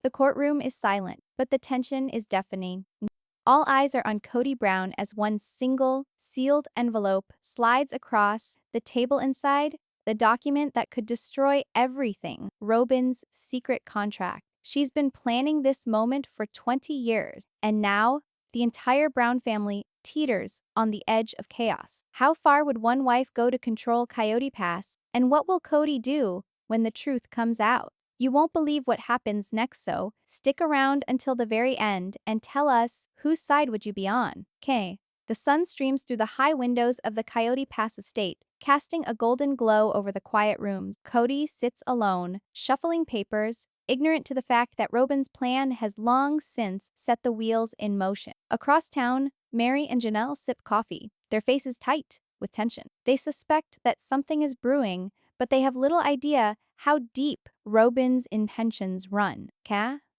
The courtroom is silent, but the tension is deafening. All eyes are on Kody Brown as one single, sealed envelope slides across the table inside, the document that could destroy everything, Robyn's secret contract. She's been planning this moment for 20 years, and now the entire Brown family teeters on the edge of chaos. How far would one wife go to control Coyote Pass, and what will Kody do when the truth comes out? You won't believe what happens next, so stick around until the very end and tell us whose side would you be on. K. The sun streams through the high windows of the Coyote Pass estate, casting a golden glow over the quiet rooms. Kody sits alone, shuffling papers, ignorant to the fact that Robyn's plan has long since set the wheels in motion. Across town, Meri and Janelle sip coffee, their faces tight with tension. They suspect that something is brewing, but they have little idea how deep Robyn's intentions run.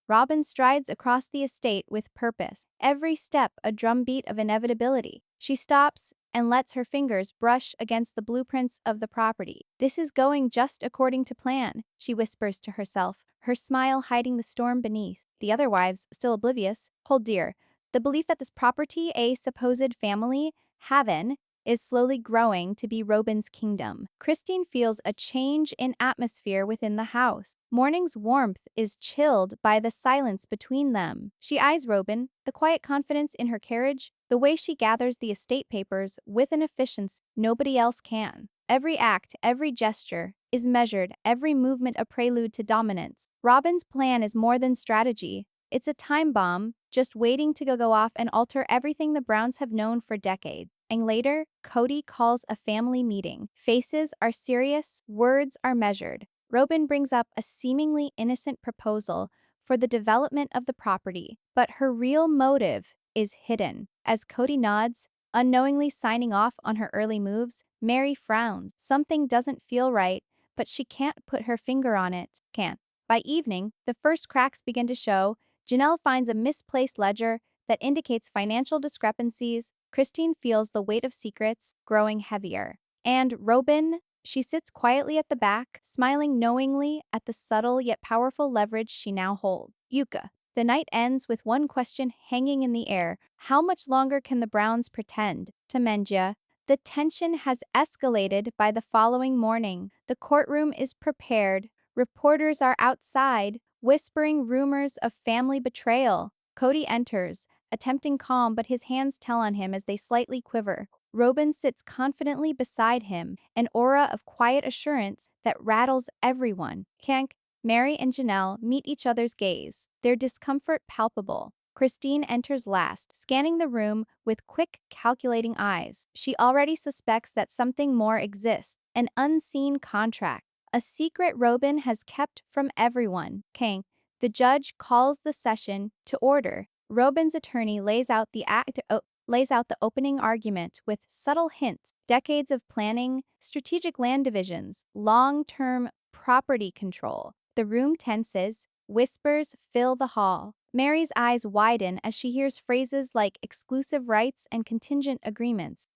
Robyn strides across the estate with purpose, every step a drumbeat of inevitability. She stops and lets her fingers brush against the blueprints of the property. This is going just according to plan, she whispers to herself, her smile hiding the storm beneath. The other wives, still oblivious, hold dear. The belief that this property, a supposed family haven, is slowly growing to be Robyn's kingdom. Christine feels a change in atmosphere within the house. Morning's warmth is chilled by the silence between them. She eyes Robyn, the quiet confidence in her carriage, the way she gathers the estate papers with an efficiency nobody else can. Every act, every gesture is measured, every movement a prelude to dominance. Robyn's plan is more than strategy. It's a time bomb, just waiting to go off and alter everything the Browns have known for decades. And later, Kody calls a family meeting. Faces are serious, words are measured. Robyn brings up a seemingly innocent proposal for the development of the property, but her real motive is hidden. As Kody nods, unknowingly signing off on her early moves, Meri frowns. Something doesn't feel right, but she can't put her finger on it. Can't. By evening, the first cracks begin to show. Janelle finds a misplaced ledger that indicates financial discrepancies. Christine feels the weight of secrets growing heavier. And Robyn, she sits quietly at the back, smiling knowingly at the subtle yet powerful leverage she now holds. Yuka. The night ends with one question hanging in the air. How much longer can the Browns pretend to Menja? The tension has escalated by the following morning. The courtroom is prepared. Reporters are outside, whispering rumors of family betrayal. Kody enters, attempting calm, but his hands tell on him as they slightly quiver. Robyn sits confidently beside him, an aura of quiet assurance that rattles everyone. Meri and Janelle meet each other's gaze, their discomfort palpable. Christine enters last, scanning the room with quick, calculating eyes. She already suspects that something more exists, an unseen contract, a secret Robyn has kept from everyone. The judge calls the session to order. Robyn's attorney lays out the opening argument with subtle hints, decades of planning, strategic land divisions, long-term property control. The room tenses, whispers fill the hall. Meri's eyes widen as she hears phrases like exclusive rights and contingent agreements.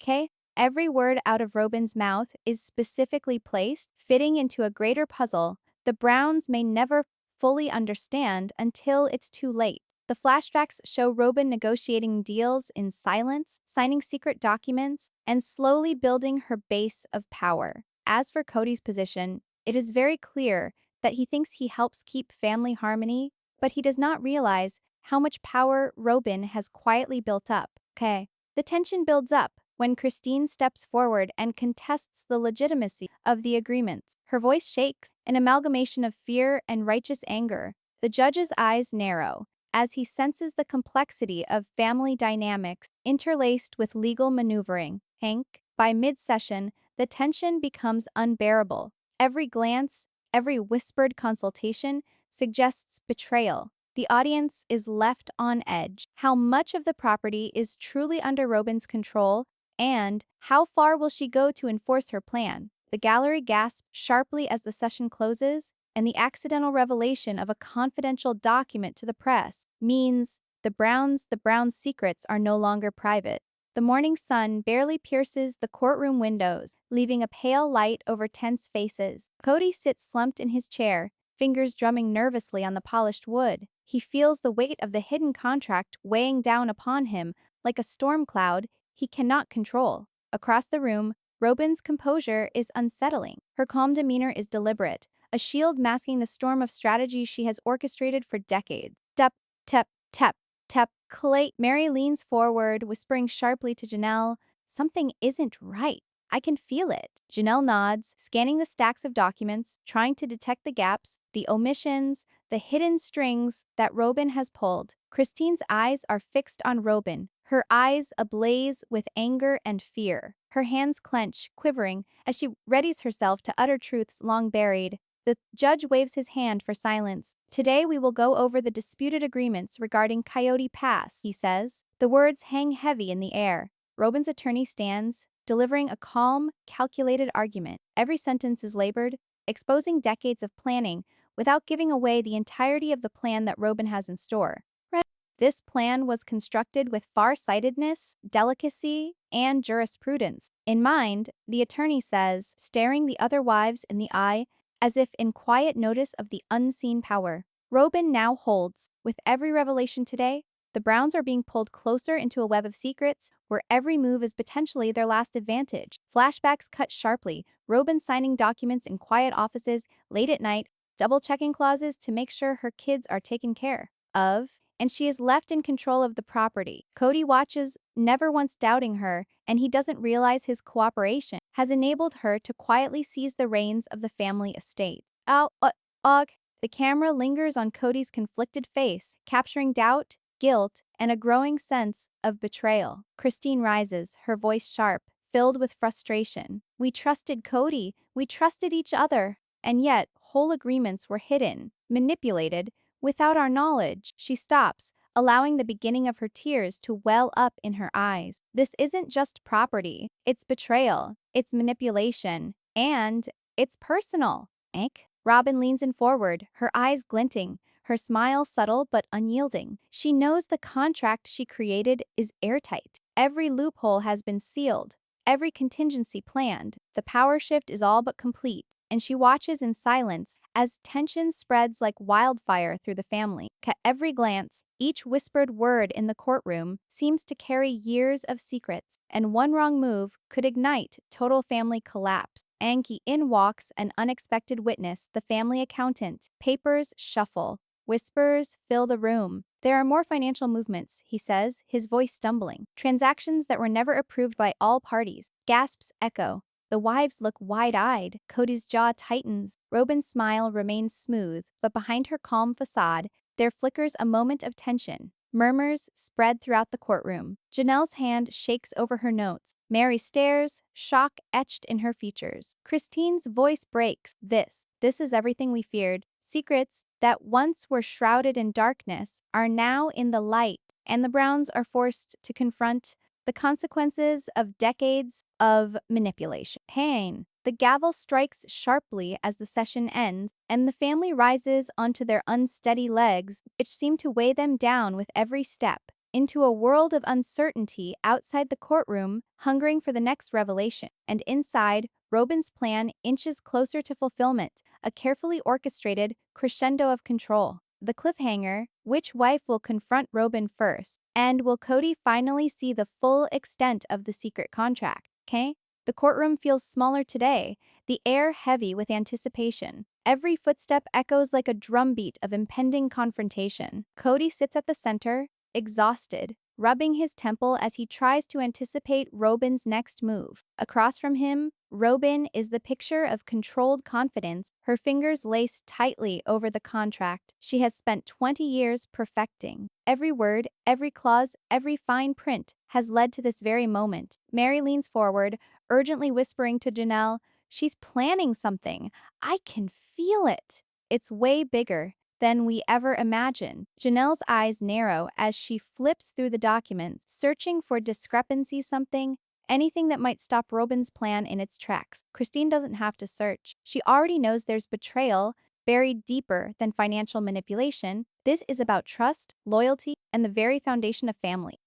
Every word out of Robyn's mouth is specifically placed, fitting into a greater puzzle the Browns may never fully understand until it's too late. The flashbacks show Robyn negotiating deals in silence, signing secret documents, and slowly building her base of power. As for Kody's position, it is very clear that he thinks he helps keep family harmony, but he does not realize how much power Robyn has quietly built up. The tension builds up when Christine steps forward and contests the legitimacy of the agreements. Her voice shakes, an amalgamation of fear and righteous anger. The judge's eyes narrow as he senses the complexity of family dynamics interlaced with legal maneuvering. By mid-session, the tension becomes unbearable. Every glance, every whispered consultation suggests betrayal. The audience is left on edge. How much of the property is truly under Robyn's control, and how far will she go to enforce her plan? The gallery gasps sharply as the session closes, and the accidental revelation of a confidential document to the press means the Browns' secrets are no longer private. The morning sun barely pierces the courtroom windows, leaving a pale light over tense faces. Kody sits slumped in his chair, fingers drumming nervously on the polished wood. He feels the weight of the hidden contract weighing down upon him like a storm cloud he cannot control. Across the room, Robyn's composure is unsettling. Her calm demeanor is deliberate, a shield masking the storm of strategy she has orchestrated for decades. Tap, tap, tap, tap. Meri leans forward, whispering sharply to Janelle, "Something isn't right. I can feel it." Janelle nods, scanning the stacks of documents, trying to detect the gaps, the omissions, the hidden strings that Robyn has pulled. Christine's eyes are fixed on Robyn, her eyes ablaze with anger and fear. Her hands clench, quivering, as she readies herself to utter truths long buried. The judge waves his hand for silence. "Today we will go over the disputed agreements regarding Coyote Pass," he says. The words hang heavy in the air. Robyn's attorney stands, delivering a calm, calculated argument. Every sentence is labored, exposing decades of planning without giving away the entirety of the plan that Robyn has in store. This plan was constructed with far-sightedness, delicacy, and jurisprudence in mind, the attorney says, staring the other wives in the eye as if in quiet notice of the unseen power Robyn now holds. With every revelation today, the Browns are being pulled closer into a web of secrets where every move is potentially their last advantage. Flashbacks cut sharply, Robyn signing documents in quiet offices late at night, double-checking clauses to make sure her kids are taken care of, and she is left in control of the property. Kody watches, never once doubting her, and he doesn't realize his cooperation has enabled her to quietly seize the reins of the family estate. Og. The camera lingers on Kody's conflicted face, capturing doubt, guilt, and a growing sense of betrayal. Christine rises, her voice sharp, filled with frustration. "We trusted Kody, we trusted each other, and yet whole agreements were hidden, manipulated, without our knowledge." She stops, allowing the beginning of her tears to well up in her eyes. This isn't just property, it's betrayal, it's manipulation, and it's personal. Robyn leans in forward, her eyes glinting, her smile subtle but unyielding. She knows the contract she created is airtight. Every loophole has been sealed, every contingency planned. The power shift is all but complete, and she watches in silence as tension spreads like wildfire through the family. Every glance, each whispered word in the courtroom seems to carry years of secrets, and one wrong move could ignite total family collapse. In walks an unexpected witness, the family accountant. Papers shuffle. Whispers fill the room. "There are more financial movements," he says, his voice stumbling. "Transactions that were never approved by all parties." Gasps echo. The wives look wide-eyed. Kody's jaw tightens. Robyn's smile remains smooth, but behind her calm facade, there flickers a moment of tension. Murmurs spread throughout the courtroom. Janelle's hand shakes over her notes. Meri stares, shock etched in her features. Christine's voice breaks. This is everything we feared. Secrets that once were shrouded in darkness are now in the light, and the Browns are forced to confront the consequences of decades of manipulation. The gavel strikes sharply as the session ends, and the family rises onto their unsteady legs, which seem to weigh them down with every step, into a world of uncertainty outside the courtroom, hungering for the next revelation. And inside, Robyn's plan inches closer to fulfillment, a carefully orchestrated crescendo of control. The cliffhanger: which wife will confront Robyn first? And will Kody finally see the full extent of the secret contract? The courtroom feels smaller today, the air heavy with anticipation. Every footstep echoes like a drumbeat of impending confrontation. Kody sits at the center, exhausted, rubbing his temple as he tries to anticipate Robyn's next move. Across from him, Robyn is the picture of controlled confidence, her fingers laced tightly over the contract she has spent 20 years perfecting. Every word, every clause, every fine print has led to this very moment. Meri leans forward, urgently whispering to Janelle, "She's planning something. I can feel it. It's way bigger than we ever imagined." Janelle's eyes narrow as she flips through the documents, searching for discrepancy, anything that might stop Robyn's plan in its tracks. Christine doesn't have to search. She already knows there's betrayal buried deeper than financial manipulation. This is about trust, loyalty, and the very foundation of family.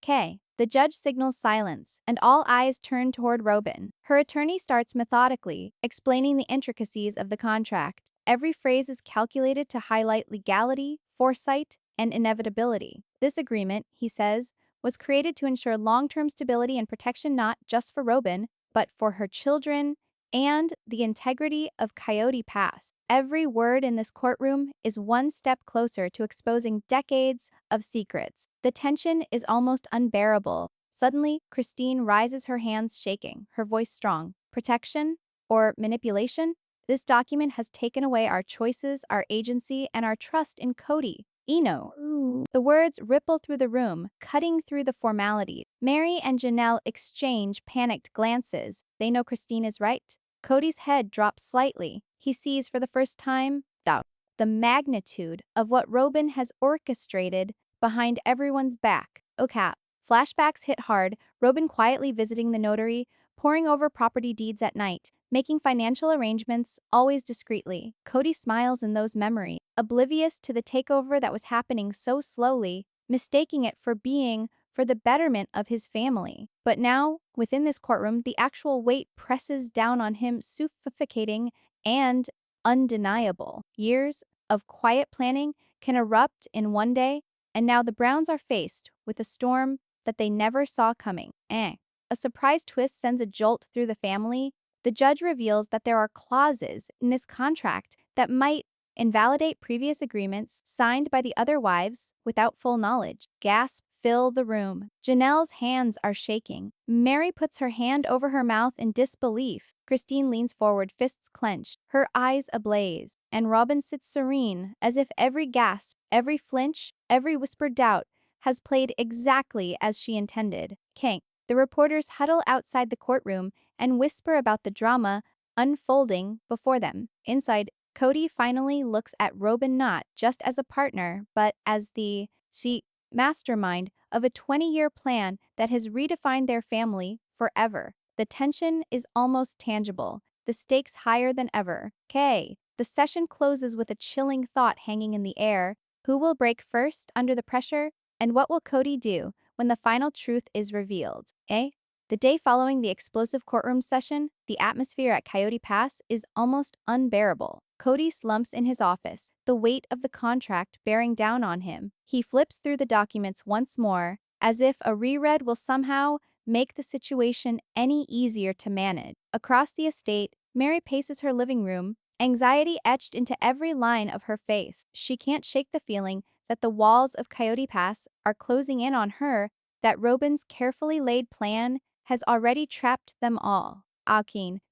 The judge signals silence, and all eyes turn toward Robyn. Her attorney starts methodically, explaining the intricacies of the contract. Every phrase is calculated to highlight legality, foresight, and inevitability. This agreement, he says, was created to ensure long-term stability and protection not just for Robyn, but for her children and the integrity of Coyote Pass. Every word in this courtroom is one step closer to exposing decades of secrets. The tension is almost unbearable. Suddenly, Christine rises, her hands shaking, her voice strong. Protection? Or manipulation? This document has taken away our choices, our agency, and our trust in Kody. Eno. Ooh. The words ripple through the room, cutting through the formalities. Meri and Janelle exchange panicked glances. They know Christine is right. Cody's head drops slightly. He sees for the first time the magnitude of what Robyn has orchestrated behind everyone's back. Okay. Flashbacks hit hard, Robyn quietly visiting the notary, poring over property deeds at night, making financial arrangements, always discreetly. Kody smiles in those memories, oblivious to the takeover that was happening so slowly, mistaking it for being for the betterment of his family. But now, within this courtroom, the actual weight presses down on him, suffocating and undeniable. Years of quiet planning can erupt in one day, and now the Browns are faced with a storm that they never saw coming. A surprise twist sends a jolt through the family. The judge reveals that there are clauses in this contract that might invalidate previous agreements signed by the other wives without full knowledge. Gasps fill the room. Janelle's hands are shaking. Meri puts her hand over her mouth in disbelief. Christine leans forward, fists clenched, her eyes ablaze, and Robyn sits serene, as if every gasp, every flinch, every whispered doubt has played exactly as she intended. Kank. The reporters huddle outside the courtroom and whisper about the drama unfolding before them. Inside, Kody finally looks at Robyn not just as a partner, but as the mastermind of a 20-year plan that has redefined their family forever. The tension is almost tangible, the stakes higher than ever. The session closes with a chilling thought hanging in the air. Who will break first under the pressure? And what will Kody do when the final truth is revealed? The day following the explosive courtroom session, the atmosphere at Coyote Pass is almost unbearable. Kody slumps in his office, the weight of the contract bearing down on him. He flips through the documents once more, as if a reread will somehow make the situation any easier to manage. Across the estate, Meri paces her living room, anxiety etched into every line of her face. She can't shake the feeling that the walls of Coyote Pass are closing in on her, that Robyn's carefully laid plan has already trapped them all.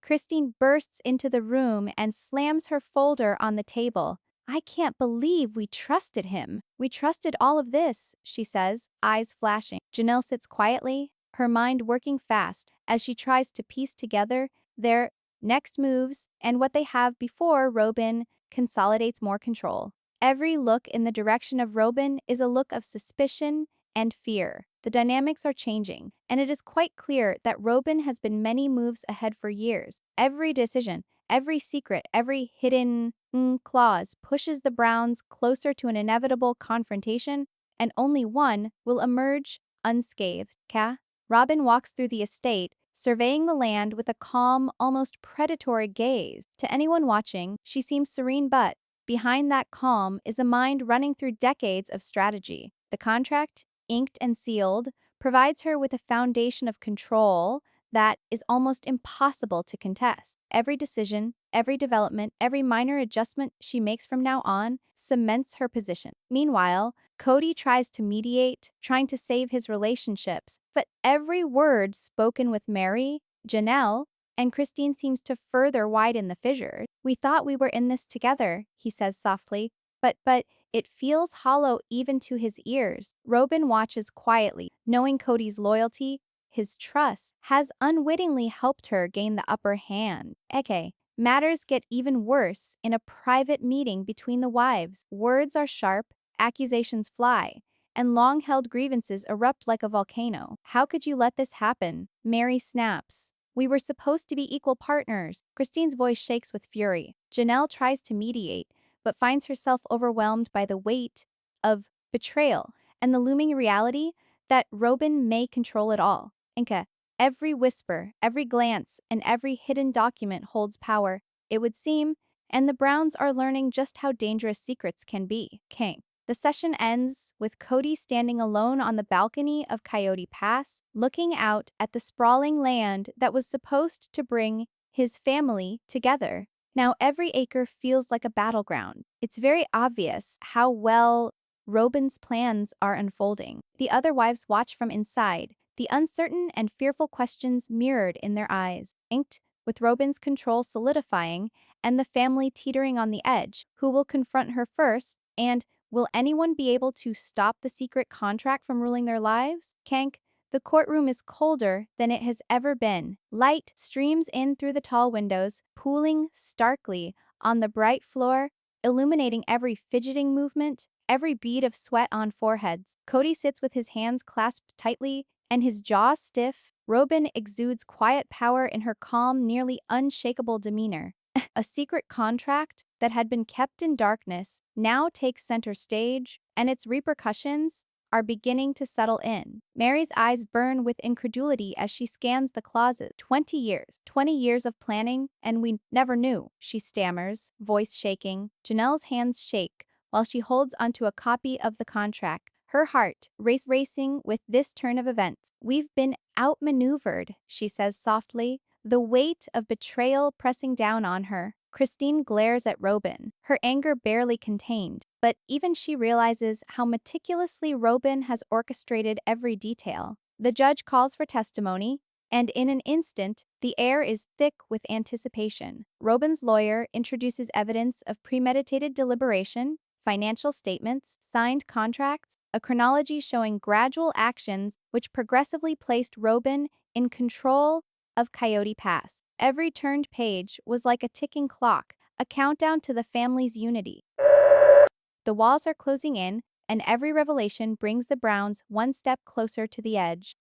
Christine bursts into the room and slams her folder on the table. I can't believe we trusted him. We trusted all of this, she says, eyes flashing. Janelle sits quietly, her mind working fast as she tries to piece together their next moves and what they have before Robyn consolidates more control. Every look in the direction of Robyn is a look of suspicion and fear. The dynamics are changing, and it is quite clear that Robyn has been many moves ahead for years. Every decision, every secret, every hidden clause pushes the Browns closer to an inevitable confrontation, and only one will emerge unscathed. Robyn walks through the estate, surveying the land with a calm, almost predatory gaze. To anyone watching, she seems serene, but behind that calm is a mind running through decades of strategy. The contract, inked and sealed, provides her with a foundation of control that is almost impossible to contest. Every decision, every development, every minor adjustment she makes from now on cements her position. Meanwhile, Kody tries to mediate, trying to save his relationships, but every word spoken with Meri, Janelle, and Christine seems to further widen the fissure. We thought we were in this together, he says softly, but it feels hollow even to his ears. Robyn watches quietly, knowing Kody's loyalty, his trust, has unwittingly helped her gain the upper hand. Matters get even worse in a private meeting between the wives. Words are sharp, accusations fly, and long-held grievances erupt like a volcano. How could you let this happen? Meri snaps. We were supposed to be equal partners. Christine's voice shakes with fury. Janelle tries to mediate, but finds herself overwhelmed by the weight of betrayal and the looming reality that Robyn may control it all. Every whisper, every glance, and every hidden document holds power, it would seem, and the Browns are learning just how dangerous secrets can be. The session ends with Kody standing alone on the balcony of Coyote Pass, looking out at the sprawling land that was supposed to bring his family together. Now every acre feels like a battleground. It's very obvious how well Robyn's plans are unfolding. The other wives watch from inside, the uncertain and fearful questions mirrored in their eyes, inked with Robyn's control solidifying and the family teetering on the edge. Who will confront her first, and will anyone be able to stop the secret contract from ruling their lives? Kank, the courtroom is colder than it has ever been. Light streams in through the tall windows, pooling starkly on the bright floor, illuminating every fidgeting movement, every bead of sweat on foreheads. Kody sits with his hands clasped tightly and his jaw stiff. Robyn exudes quiet power in her calm, nearly unshakable demeanor. A secret contract that had been kept in darkness now takes center stage, and its repercussions are beginning to settle in. Meri's eyes burn with incredulity as she scans the clauses. 20 years. 20 years of planning, and we never knew, she stammers, voice shaking. Janelle's hands shake while she holds onto a copy of the contract, her heart racing with this turn of events. We've been outmaneuvered, she says softly, the weight of betrayal pressing down on her. Christine glares at Robyn, her anger barely contained, but even she realizes how meticulously Robyn has orchestrated every detail. The judge calls for testimony, and in an instant, the air is thick with anticipation. Robyn's lawyer introduces evidence of premeditated deliberation, financial statements, signed contracts, a chronology showing gradual actions which progressively placed Robyn in control of Coyote Pass. Every turned page was like a ticking clock, a countdown to the family's unity. The walls are closing in, and every revelation brings the Browns one step closer to the edge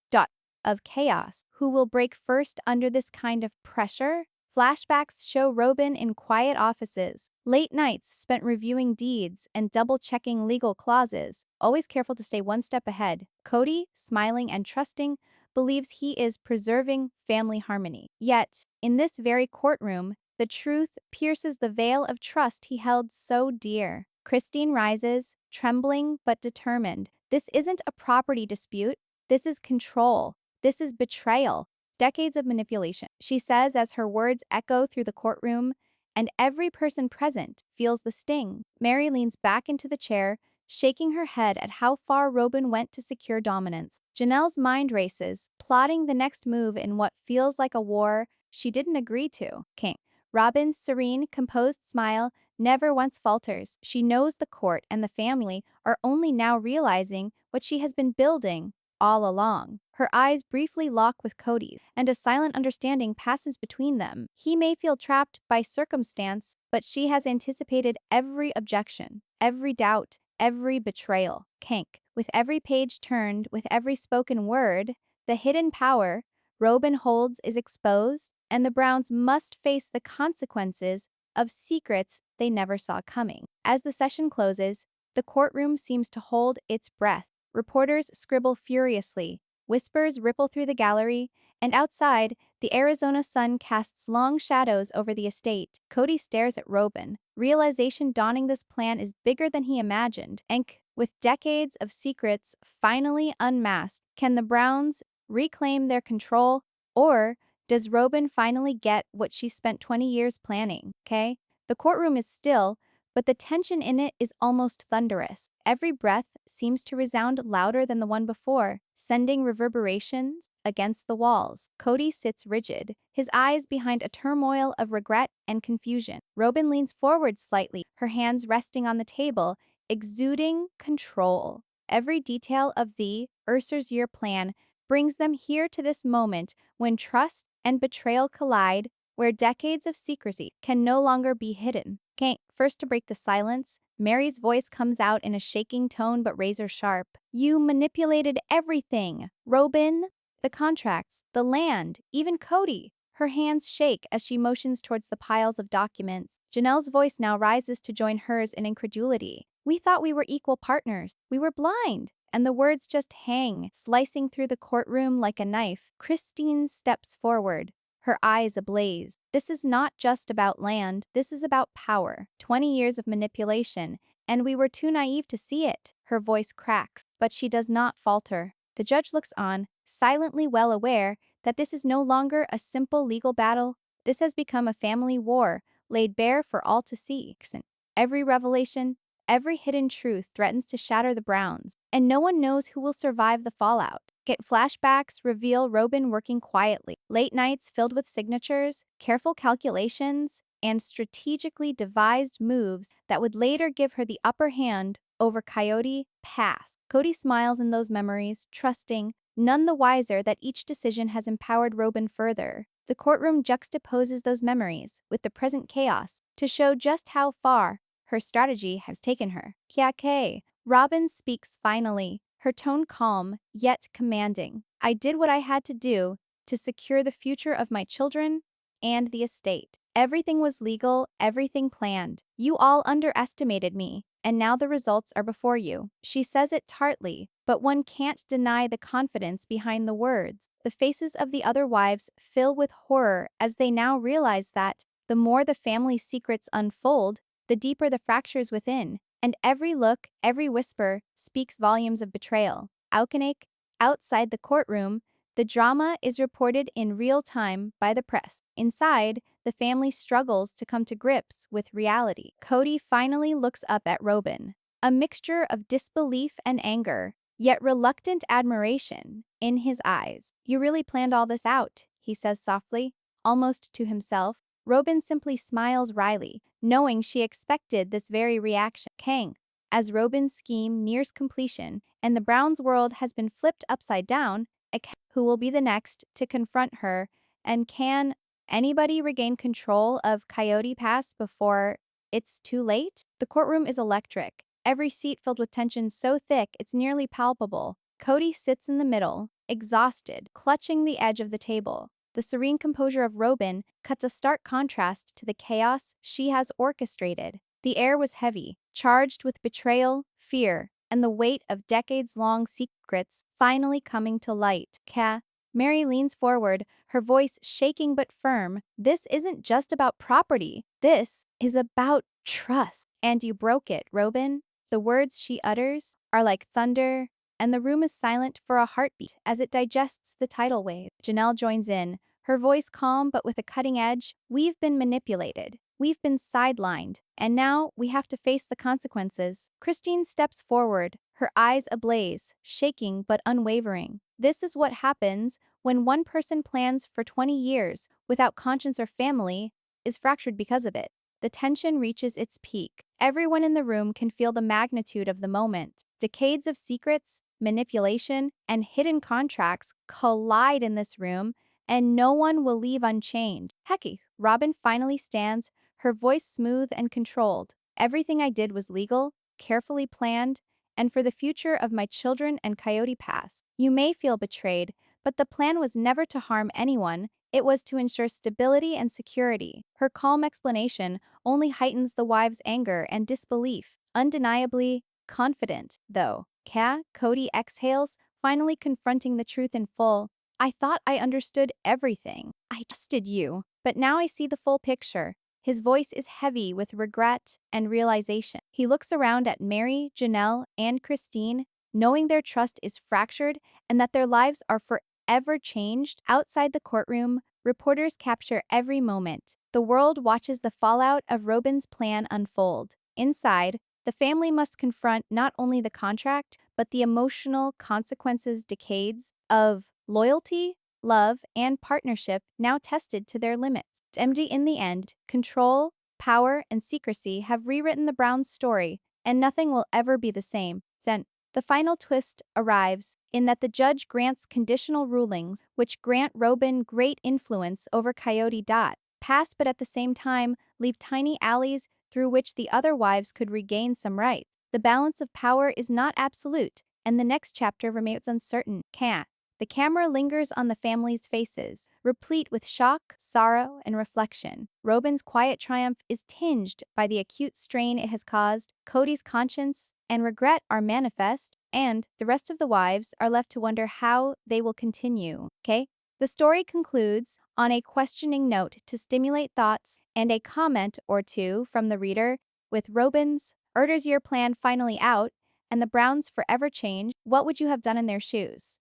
of chaos. Who will break first under this kind of pressure? Flashbacks show Robyn in quiet offices, late nights spent reviewing deeds and double-checking legal clauses, always careful to stay one step ahead. Kody, smiling and trusting, believes he is preserving family harmony. Yet, in this very courtroom, the truth pierces the veil of trust he held so dear. Christine rises, trembling but determined. This isn't a property dispute. This is control. This is betrayal. Decades of manipulation, she says as her words echo through the courtroom, and every person present feels the sting. Meri leans back into the chair, shaking her head at how far Robyn went to secure dominance. Janelle's mind races, plotting the next move in what feels like a war she didn't agree to. King. Robyn's serene, composed smile never once falters. She knows the court and the family are only now realizing what she has been building all along. Her eyes briefly lock with Kody, and a silent understanding passes between them. He may feel trapped by circumstance, but she has anticipated every objection, every doubt, every betrayal. Kank. With every page turned, with every spoken word, the hidden power Robyn holds is exposed, and the Browns must face the consequences of secrets they never saw coming. As the session closes, the courtroom seems to hold its breath. Reporters scribble furiously, whispers ripple through the gallery, and outside, the Arizona sun casts long shadows over the estate. Kody stares at Robyn, realization dawning this plan is bigger than he imagined. And with decades of secrets finally unmasked, can the Browns reclaim their control, or does Robyn finally get what she spent 20 years planning? The courtroom is still, but the tension in it is almost thunderous. Every breath seems to resound louder than the one before, sending reverberations against the walls. Kody sits rigid, his eyes behind a turmoil of regret and confusion. Robyn leans forward slightly, her hands resting on the table, exuding control. Every detail of the Ursur's year plan brings them here to this moment when trust and betrayal collide, where decades of secrecy can no longer be hidden. First to break the silence, Meri's voice comes out in a shaking tone but razor sharp. You manipulated everything, Robyn. The contracts, the land, even Kody. Her hands shake as she motions towards the piles of documents. Janelle's voice now rises to join hers in incredulity. We thought we were equal partners. We were blind. And the words just hang, slicing through the courtroom like a knife. Christine steps forward, her eyes ablaze. This is not just about land, this is about power. 20 years of manipulation, and we were too naive to see it. Her voice cracks, but she does not falter. The judge looks on, silently well aware that this is no longer a simple legal battle. This has become a family war, laid bare for all to see. Every revelation, every hidden truth threatens to shatter the Browns, and no one knows who will survive the fallout. Get flashbacks reveal Robyn working quietly, late nights filled with signatures, careful calculations, and strategically devised moves that would later give her the upper hand over Coyote Pass. Kody smiles in those memories, trusting, none the wiser that each decision has empowered Robyn further. The courtroom juxtaposes those memories with the present chaos to show just how far her strategy has taken her. Kyake. Robyn speaks finally, her tone calm, yet commanding. I did what I had to do to secure the future of my children and the estate. Everything was legal, everything planned. You all underestimated me, and now the results are before you. She says it tartly, but one can't deny the confidence behind the words. The faces of the other wives fill with horror as they now realize that the more the family's secrets unfold, the deeper the fractures within, and every look, every whisper speaks volumes of betrayal. Auchinleck, outside the courtroom, the drama is reported in real time by the press. Inside, the family struggles to come to grips with reality. Kody finally looks up at Robyn, a mixture of disbelief and anger, yet reluctant admiration in his eyes. You really planned all this out, he says softly, almost to himself. Robyn simply smiles wryly, knowing she expected this very reaction. Kang. As Robyn's scheme nears completion and the Browns' world has been flipped upside down, who will be the next to confront her, and can anybody regain control of Coyote Pass before it's too late? The courtroom is electric, every seat filled with tension so thick it's nearly palpable. Kody sits in the middle, exhausted, clutching the edge of the table. The serene composure of Robyn cuts a stark contrast to the chaos she has orchestrated. The air was heavy, charged with betrayal, fear, and the weight of decades-long secrets finally coming to light. Meri leans forward, her voice shaking but firm. This isn't just about property. This is about trust. And you broke it, Robyn. The words she utters are like thunder, and the room is silent for a heartbeat as it digests the tidal wave. Janelle joins in, her voice calm but with a cutting edge. We've been manipulated. We've been sidelined, and now we have to face the consequences. Christine steps forward, her eyes ablaze, shaking but unwavering. This is what happens when one person plans for 20 years without conscience or family is fractured because of it. The tension reaches its peak. Everyone in the room can feel the magnitude of the moment. Decades of secrets, manipulation, and hidden contracts collide in this room, and no one will leave unchanged. Hecky, Robyn finally stands, her voice smooth and controlled. Everything I did was legal, carefully planned, and for the future of my children and Coyote Pass. You may feel betrayed, but the plan was never to harm anyone. It was to ensure stability and security. Her calm explanation only heightens the wives' anger and disbelief. Undeniably confident, though. Kody exhales, finally confronting the truth in full. I thought I understood everything. I trusted you, but now I see the full picture. His voice is heavy with regret and realization. He looks around at Meri, Janelle, and Christine, knowing their trust is fractured and that their lives are forever changed. Outside the courtroom, reporters capture every moment. The world watches the fallout of Robyn's plan unfold. Inside, the family must confront not only the contract, but the emotional consequences decades of loyalty, love, and partnership now tested to their limits. In the end, control, power, and secrecy have rewritten the Browns' story, and nothing will ever be the same. Then, the final twist arrives in that the judge grants conditional rulings which grant Robyn great influence over Coyote Pass, but at the same time leave tiny alleys through which the other wives could regain some rights. The balance of power is not absolute, and the next chapter remains uncertain. The camera lingers on the family's faces, replete with shock, sorrow, and reflection. Robyn's quiet triumph is tinged by the acute strain it has caused. Kody's conscience and regret are manifest, and the rest of the wives are left to wonder how they will continue. The story concludes on a questioning note to stimulate thoughts and a comment or two from the reader, with Robyn's Urder's year plan finally out, and the Browns forever change, what would you have done in their shoes?